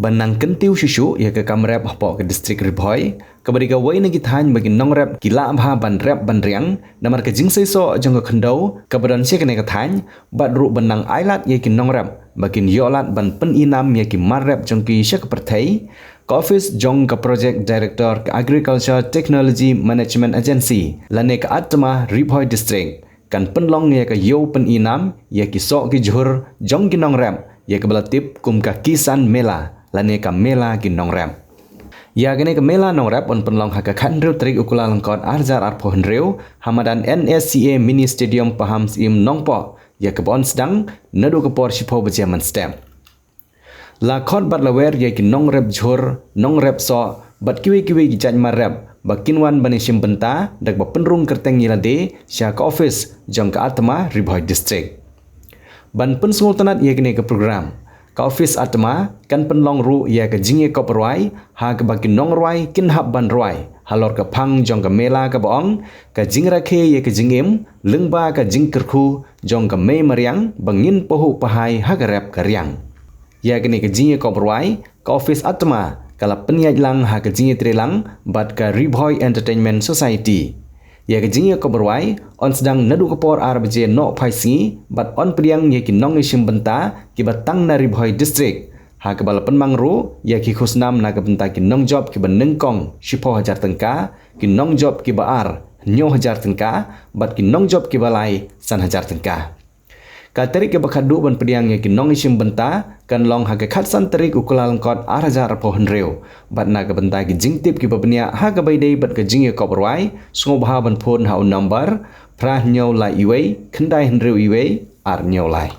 Banang kentiu susu ya ke kamrep hapok ke distrik Riboy kabadiga wai nagi than bagi nong rep gila bha ban rep ban riang namar ke jingsai so jong ke khendau kabadan sia kene ke than badru banang ailat ya ki nong rep bakin yolat ban pen inam ya ki mar rep jong ki sia ke perthai ke office jong ke project director ke agriculture technology management agency lane ke atma Riboy district kan penlong ya ke yo pen inam ya ki so ki johur jong ki nong rep ya ke belatip kum ka kisan mela lane ka mela ki nong rem. Ya gene ka mela nong rep on penlong haka khandru trik ukula langkot arzar arpo hendreu hamadan NSCA mini stadium paham sim nongpo ya ke bon sedang nadu ke por sipo bejaman stem. La khot bat lawer ya ki nong rep jhur nong rep so bat kiwi ki jaj mar rep bakinwan bani sim benta dak ba penrung kerteng yilade sya ka office jong ka atma Riboy district. Ban pen sultanat ya gene ke program ka office atma kan penlong ru ya ke jinge kop ruai ha ke bagi nong ruai kin hab ban ruai halor ke phang jong ke mela ke boong ke jingra khe ya ke jingim lengba ke jingkerku jong ke me mariang bangin pohu pahai ha ke rep ke riang ya ke ke jinge kop ruai ka office atma kala penyaj lang ha ke jinge trelang bat ke Riboy Entertainment Society ya ke jinge kop ruai on sedang nadu kepor arbje no phaisi bat on priang ye ki nong isim benta ki batang na Riboy district ha ke bala penmang ru ya ki khusnam na ke benta ki nong job ki benengkong 10,000 tengka ki nong job ki baar 9,000 tengka bat ki nong job ki balai 1,000 tengka ka terik ke bakhadu ban priang ye ki nong isim benta kan long ha ke khatsan terik ukula langkot arazar po hendreu bat na ke benta ki jingtip ki babnia ha ke baidei bat ke jinge kop ruai sngobha ban phone ha number prah nyau lai iwei khendai hendreu iwei ar nyau lai